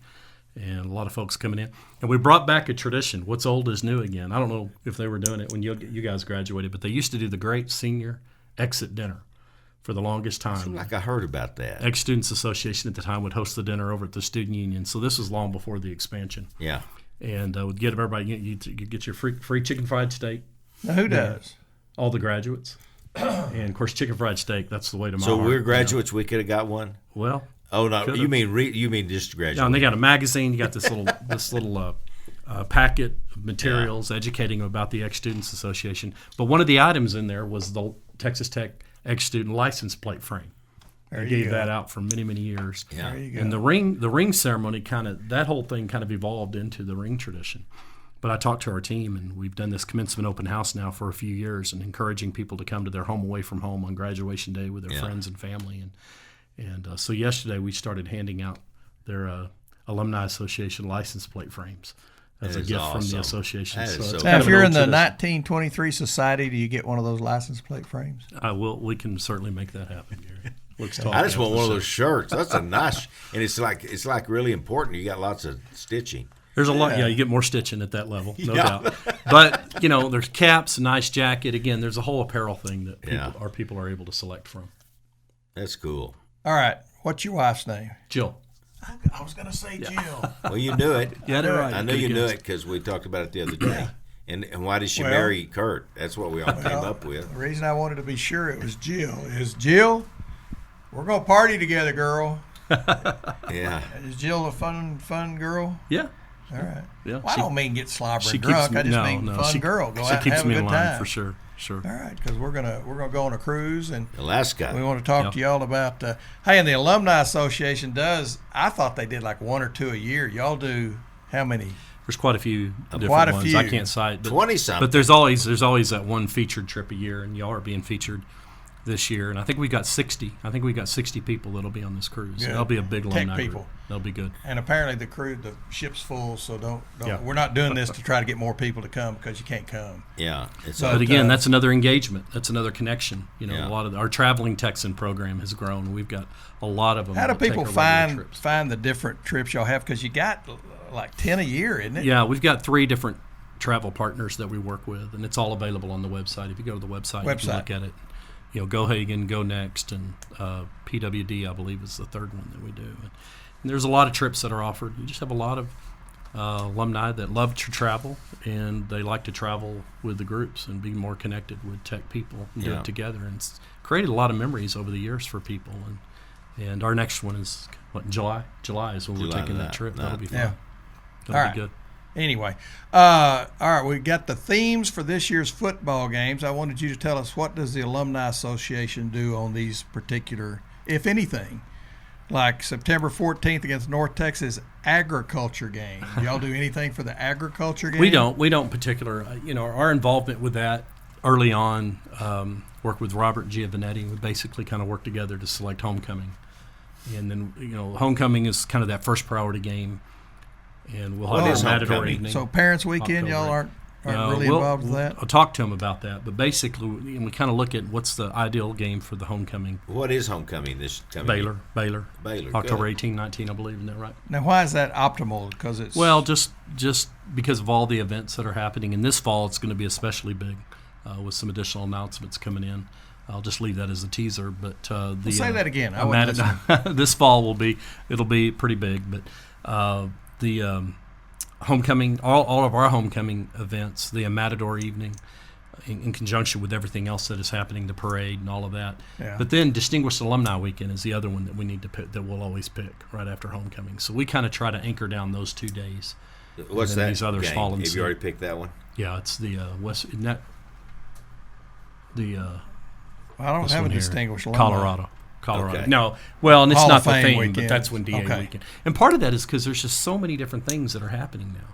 And a lot of folks coming in. And we brought back a tradition. What's old is new again. I don't know if they were doing it when you guys graduated, but they used to do the great senior exit dinner for the longest time. Seemed like I heard about that. Ex-Students Association at the time would host the dinner over at the Student Union. So this was long before the expansion. Yeah. and would get everybody. You get your free chicken fried steak. Now, who does? All the graduates, and of course, chicken fried steak. That's the way to my So heart, we're graduates. We could have got one. Well, Oh no, could've. you mean just graduates? no, and they got a magazine. You got this little packet of materials educating them about the Ex-Students Association. But one of the items in there was the Texas Tech Ex-Student license plate frame. They gave that out for many, many years. Yeah. There you go. And the ring ceremony that whole thing kind of evolved into the ring tradition. But I talked to our team, and we've done this commencement open house now for a few years, and encouraging people to come to their home away from home on graduation day with their friends and family. And so yesterday we started handing out their Alumni Association license plate frames as a gift from the association. That is so it's Now, kind if of you're an in the old tradition. 1923 Society, do you get one of those license plate frames? We can certainly make that happen, Gary. Let's talk. I just want after one of the those shirts. That's a nice, and it's like really important. You got lots of stitching. There's a lot. Yeah, you get more stitching at that level, no Yeah. doubt. But there's caps, a nice jacket. Again, there's a whole apparel thing that people are able to select from. That's cool. All right. What's your wife's name? Jill. I was going to say Jill. Well, you knew it. You had it right. I know Good you knew guess. it because we talked about it the other day. And why did she Well- marry Curt? That's what we all came up with. The reason I wanted to be sure it was Jill is Jill, we're going to party together, girl. Yeah. Is Jill a fun girl? Yeah. All right. Yeah. Well, I don't mean get slobbering She drunk. I just no, mean no, fun she, girl. Go she out and keeps have a me good in line time. for sure. Sure. All right, because we're gonna go on a cruise, and Alaska. we want to talk to y'all about. Hey, and the Alumni Association does. I thought they did like one or two a year. Y'all do how many? There's quite a few different Quite a ones. few. I can't cite, but 20-something. But there's always that one featured trip a year, and y'all are being featured this year. And I think we got 60. I think we got 60 people that'll be on this cruise. Good. That'll be a big Tech alumni people. group. That'll be good. And apparently the ship's full, so don't. Yeah. We're not doing this to try to get more people to come because you can't come. Yeah. It's But, But again, uh, that's another engagement. That's another connection. Yeah. A lot of our traveling Texan program has grown. We've got a lot of them. How do that take people our regular trips. find the different trips y'all have? Because you got like 10 a year, isn't it? Yeah, we've got 3 different travel partners that we work with, and it's all available on the website. If you go to the website, you can look at it. Go Hagen, Go Next, and PWD, I believe, is the third one that we do. And there's a lot of trips that are offered. You just have a lot of alumni that love to travel, and they like to travel with the groups and be more connected with Tech people and do it together. And it's created a lot of memories over the years for people. And our next one is in July. July is when we're taking that trip. That'll be fun. Yeah. That'll All be good. Anyway, all right, we got the themes for this year's football games. I wanted you to tell us, what does the Alumni Association do on these particular, if anything, like September 14th against North Texas agriculture game? Do y'all do anything for the agriculture game? We don't particular. Our involvement with that early on, worked with Robert Giovanetti. We basically kind of work together to select homecoming, and then homecoming is kind of that first priority game. And we'll have a Matador homecoming? evening. So Parents Weekend, y'all aren't really involved with that? I'll talk to him about that. But basically, we kind of look at what's the ideal game for the homecoming. What is homecoming this coming year? Baylor. October good. 18, 19, I believe. Isn't that right? Now, why is that optimal? Because it's Well, just because of all the events that are happening. And this fall, it's going to be especially big with some additional announcements coming in. I'll just leave that as a teaser. But say that again. I wasn't this fall it'll be pretty big. But the homecoming, all of our homecoming events, the Matador evening, in conjunction with everything else that is happening, the parade and all of that. Yeah. But then Distinguished Alumni Weekend is the other one that we need to pick, that we'll always pick right after homecoming. So we kind of try to anchor down those 2 days. What's And then that these others game? fall in Have suit. you already picked that one? Yeah, it's the West. Isn't that the I don't this have a one here? distinguished alumni. Colorado. Okay. No, well, and it's Hall not of the Fame theme, weekend. but that's when DA Okay. weekend. And part of that is because there's just so many different things that are happening now.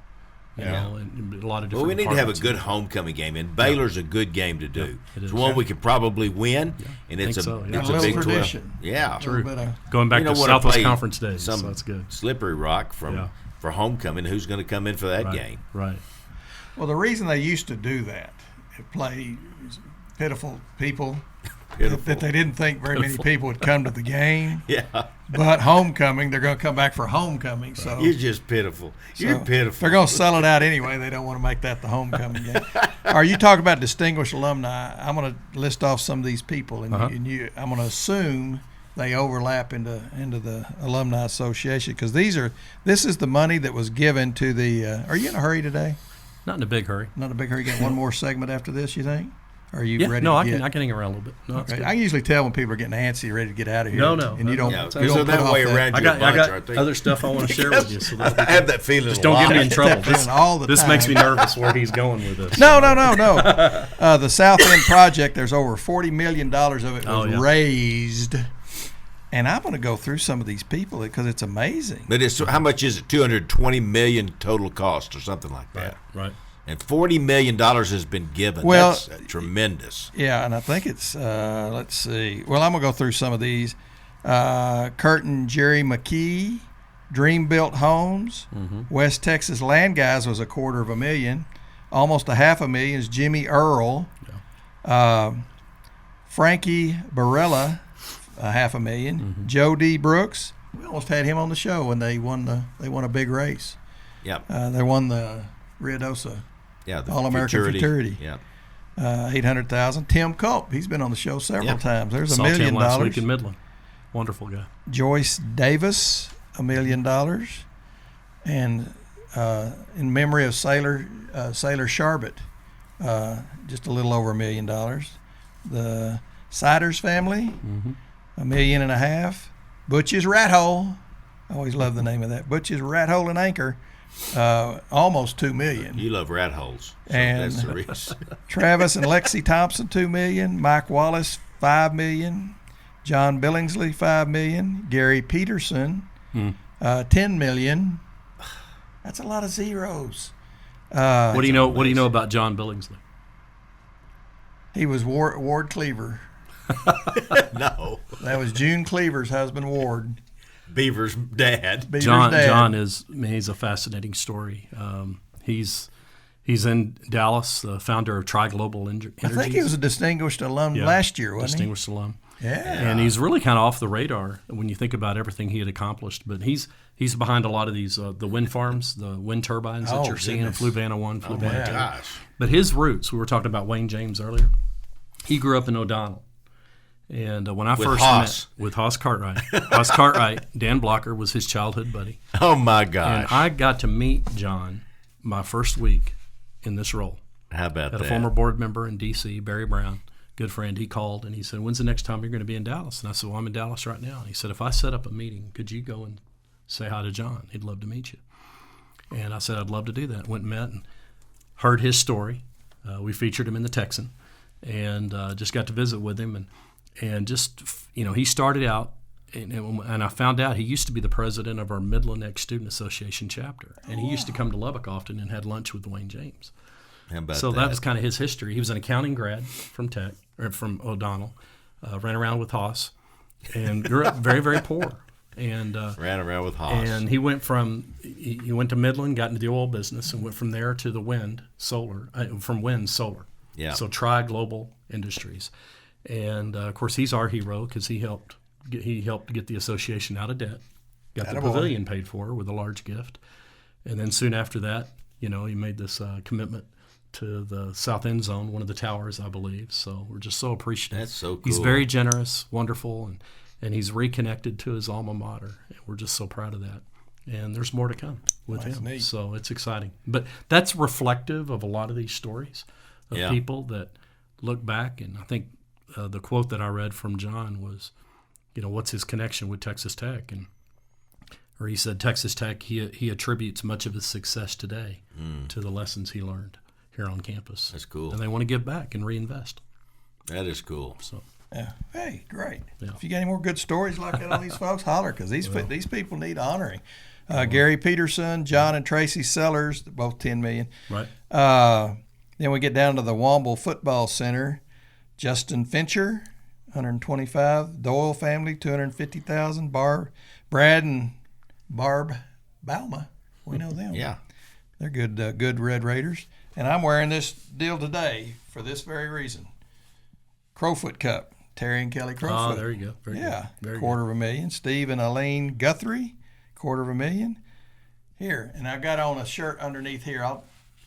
You Yeah. know, and a lot of different. Well, we need to have a departments. good homecoming game, and Baylor's a good game to do. it It's is. one we could probably win, and I it's think so, yeah. it's A a little Big 12. tradition. Yeah, A little bit of- Going back You to don't wanna Southwest play Conference days, some so that's good. Slippery Rock for homecoming. Who's going to come in for that game? Right. Well, the reason they used to do that, play pitiful people, Pitiful. that they didn't think very many people would come to the game. Yeah, But homecoming, they're going to come back for homecoming. So you're just pitiful. You're so pitiful. They're going to sell it out anyway. They don't want to make that the homecoming game. Are you talking about distinguished alumni? I'm going to list off some of these people, and, Uh-huh. I'm going to assume they overlap into the Alumni Association, because this is the money that was given to the. Are you in a hurry today? Not in a big hurry. Not in a big hurry. Got one more segment after this, you think? Or are you ready? No, to I can hang around a little bit. No, okay. I can usually tell when people are getting antsy, ready to get out of here. No, and you don't. Yeah, you don't that put way off around that. you. I got other stuff I want to share with you. So I have that feeling. just don't get me in trouble. This time. makes me nervous where he's going with this. No. The South End project. There's over $40 million of it was raised. And I'm going to go through some of these people because it's amazing. But how much is it? $220 million total cost or something like that. Right. And $40 million has been given. Well, that's tremendous. Yeah, and I think it's, let's see. Well, I'm going to go through some of these. Curt and Jerry McKee, Dream Built Homes. West Texas Land Guys was $250,000. Almost $500,000 is Jimmy Earl. Frankie Barella, $500,000. Joe D. Brooks. We almost had him on the show when they won a big race. Yep. They won the Ruidoso. Yeah, the All-American Futurity. Yeah. $800,000. Tim Culp, he's been on the show several times. There's $1 million. Last week in Midland. Wonderful guy. Joyce Davis, $1 million, and in memory of Sailor Sharbet, just a little over $1 million. The Siders family, $1.5 million. Butch's Rat Hole, I always love the name of that. Butch's Rat Hole and Anchor. Almost $2 million. You love rat holes, so and that's the reason. Travis and Lexi Thompson, $2 million. Mike Wallace, $5 million. John Billingsley, $5 million. Gary Peterson, $10 million. That's a lot of zeros. What do you know about John Billingsley? He was Ward Cleaver. No, that was June Cleaver's husband, Ward. Beaver's dad. John he's a fascinating story. He's in Dallas, the founder of Tri Global Energies. I think he was a distinguished alum last year, wasn't distinguished alum. Yeah. And he's really kind of off the radar when you think about everything he had accomplished. But he's behind a lot of these the wind farms, the wind turbines that you're seeing, Fluvanna 1, Fluvanna 2. Gosh. But his roots, we were talking about Wayne James earlier. He grew up in O'Donnell. And when I first met with Hoss Cartwright, Dan Blocker was his childhood buddy. Oh, my gosh. And I got to meet John my first week in this role. How about that? A former board member in D.C., Barry Brown, good friend, he called and he said, "When's the next time you're going to be in Dallas?" And I said, "Well, I'm in Dallas right now." And he said, "If I set up a meeting, could you go and say hi to John? He'd love to meet you." And I said, "I'd love to do that." Went and met and heard his story. We featured him in the Texan and just got to visit with him. And just, he started out, and I found out he used to be the president of our Midland Ex-Student Association chapter. And he used to come to Lubbock often and had lunch with Wayne James. How about so that was kind of his history. He was an accounting grad from from O'Donnell, ran around with Hoss, and grew up very, very poor. And ran around with Hoss. And he went he went to Midland, got into the oil business, and went from there to the from wind solar. Yeah. So Tri Global Industries. And of course, he's our hero because he helped get the association out of debt, got the pavilion paid for with a large gift, and then soon after that, he made this commitment to the South End Zone, one of the towers, I believe. So we're just so appreciative. That's so cool. He's very generous, wonderful, and he's reconnected to his alma mater. And we're just so proud of that. And there's more to come with him. Neat. So it's exciting. But that's reflective of a lot of these stories of people that look back, and I think. The quote that I read from John was, what's his connection with Texas Tech? Or he said Texas Tech, he attributes much of his success today to the lessons he learned here on campus. That's cool. And they want to give back and reinvest. That is cool. So, yeah. Hey, great. Yeah. If you got any more good stories like that on these folks, holler, because these people need honoring. Gary Peterson, John and Tracy Sellers, both $10 million. Right. Then we get down to the Womble Football Center. Justin Fincher, $125,000. Doyle family, $250,000. Brad and Barb Balma, we know them. Yeah, they're good Red Raiders. And I'm wearing this deal today for this very reason. Crowfoot Cup, Terry and Kelly Crowfoot. Oh, there you go. Very good. Very $250,000. Steve and Elaine Guthrie, $250,000. Here, and I got on a shirt underneath here.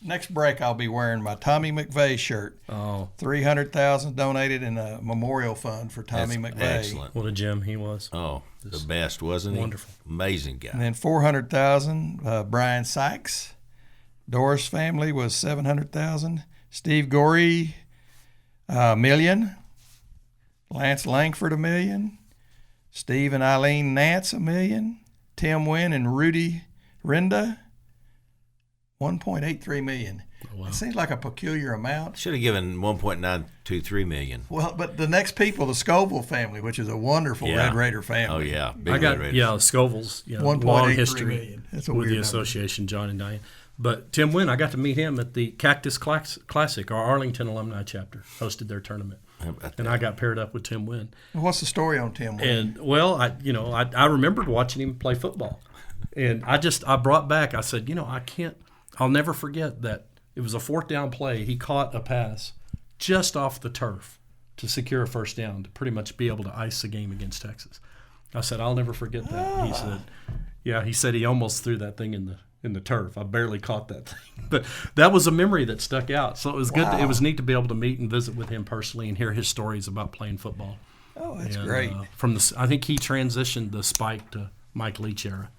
next break, I'll be wearing my Tommy McVeigh shirt. Oh, $300,000 donated in a memorial fund for Tommy That's McVeigh. excellent. what a gem he was. Oh, the best, wasn't he? Wonderful. Amazing guy. And then $400,000, Brian Sykes. Doris family was $700,000. Steve Gorey, $1 million. Lance Langford, $1 million. Steve and Eileen Nance, $1 million. Tim Wynn and Rudy Rinda, $1.83 million. Oh, wow. It seems like a peculiar amount. Should have given $1.923 million. Well, but the next people, the Scoville family, which is a wonderful Yeah. Red Raider family. Oh yeah, big I got Red Raiders. Scoville's 1.83 long history million. That's a with weird the number. association, John and Diane. But Tim Wynn, I got to meet him at the Cactus Classic. Our Arlington alumni chapter hosted their tournament, How about and that? I got paired up with Tim Wynn. What's the story on Tim Wynn? And well, I remembered watching him play football, and I brought back. I said, I'll never forget that it was a 4th down play. He caught a pass just off the turf to secure a 1st down to pretty much be able to ice the game against Texas. I said, I'll never forget that. He said, yeah, he said he almost threw that thing in the turf. I barely caught that thing, but that was a memory that stuck out. So it was good. It was neat to be able to meet and visit with him personally and hear his stories about playing football. Oh, that's And, great. I think he transitioned the Spike to Mike Leach era.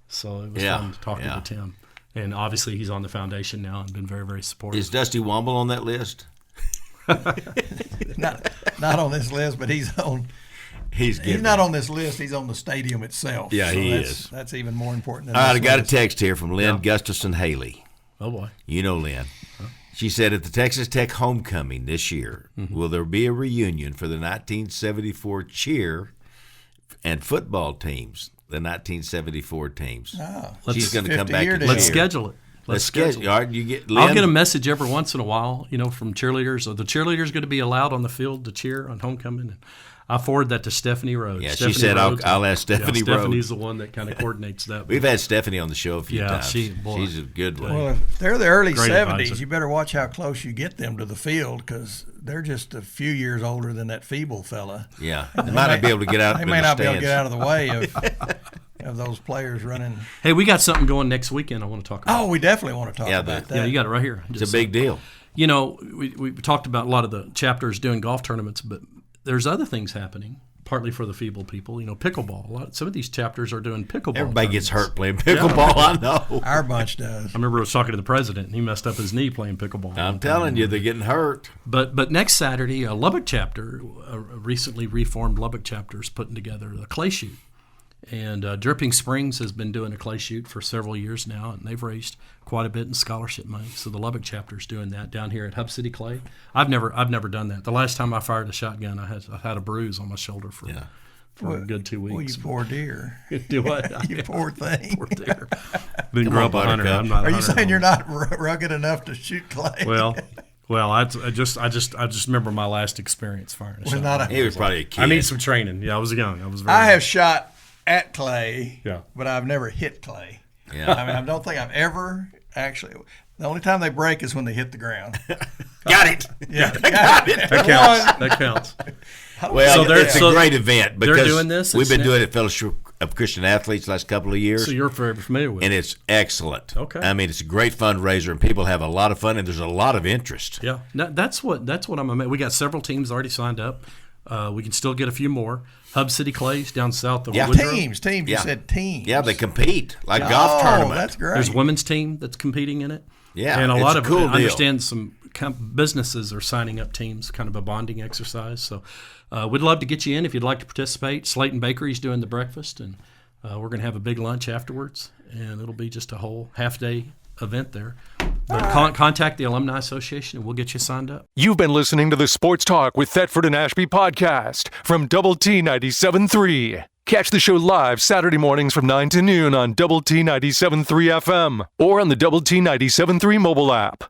So it was fun talking to Tim. And obviously he's on the foundation now and been very, very supportive. Is Dusty Womble on that list? Not on this list, but he's on. He's not on this list. He's on the stadium itself. Yeah, so he that's, is. That's even more important than All right, I this got a list. text here from Lynn Gustafson Haley. Oh, boy. You know Lynn. She said, at the Texas Tech homecoming this year, will there be a reunion for the 1974 cheer and football teams, the 1974 teams? She's going to come 50 back year and deal. Let's cheer. schedule it. Let's schedule. All right, you get Lynn. I'll get a message every once in a while, from cheerleaders. Are the cheerleaders going to be allowed on the field to cheer on homecoming? And I forward that to Stephanie Rhodes. Yeah, Stephanie she said Rhodes, I'll ask Stephanie Rhodes. Stephanie's the one that kind of coordinates that. We've had Stephanie on the show a few times. boy. She's a good one. Well, if they're the early Great 70s, advisor. you better watch how close you get them to the field because they're just a few years older than that feeble fella. Yeah, they might not be able to get out. They in may the not be able to stands. get out of the way of those players running. Hey, we got something going next weekend I want to talk about. Oh, we definitely want to talk about that. Yeah, you got it right here. It's a big deal. We talked about a lot of the chapters doing golf tournaments, but there's other things happening, partly for the feeble people. Pickleball. Some of these chapters are doing pickleball. Everybody gets tournaments. hurt playing pickleball. I know. Our bunch does. I remember I was talking to the president, and he messed up his knee playing pickleball. I'm telling you, they're getting hurt. But next Saturday, a Lubbock chapter, a recently reformed Lubbock chapter, is putting together a clay shoot. And Dripping Springs has been doing a clay shoot for several years now, and they've raised quite a bit in scholarship money. So the Lubbock chapter is doing that down here at Hub City Clay. I've never done that. The last time I fired a shotgun, I had a bruise on my shoulder for a good 2 weeks. Well, you poor dear. Do what? You poor thing. Poor dear. Didn't Come grow on, up a hunter. Buttercup. I'm not. Are a you hunter saying no you're more. not rugged enough to shoot clay? Well, I just remember my last experience firing a shotgun. not a- He was probably a kid. I need some training. Yeah, I was young. I was very. I young. have shot at clay, Yeah. but I've never hit clay. Yeah. I don't think I've ever actually. The only time they break is when they hit the ground. Got it. Yeah, Got it. That counts. That counts. Well, So it's a great event they're because doing this? we've It's been now- doing it at Fellowship of Christian Athletes the last couple of years. So you're very familiar with and it. it's excellent. Okay. I mean, it's a great fundraiser, and people have a lot of fun, and there's a lot of interest. Yeah, that's what I'm amazed. We got several teams already signed up. We can still get a few more. Hub City Clays down south of Woodrow. Teams. You Yeah. said teams. Yeah, they compete like golf tournament. That's great. There's a women's team that's competing in it. Yeah, and a it's lot a of cool I deal. understand some businesses are signing up teams, kind of a bonding exercise. So we'd love to get you in if you'd like to participate. Slayton Bakery's doing the breakfast, and we're going to have a big lunch afterwards, and it'll be just a whole half-day event there. But contact the Alumni Association, and we'll get you signed up. You've been listening to the Sports Talk with Thetford and Ashby podcast from Double T 97.3. Catch the show live Saturday mornings from 9 to noon on Double T 97.3 FM or on the Double T 97.3 mobile app.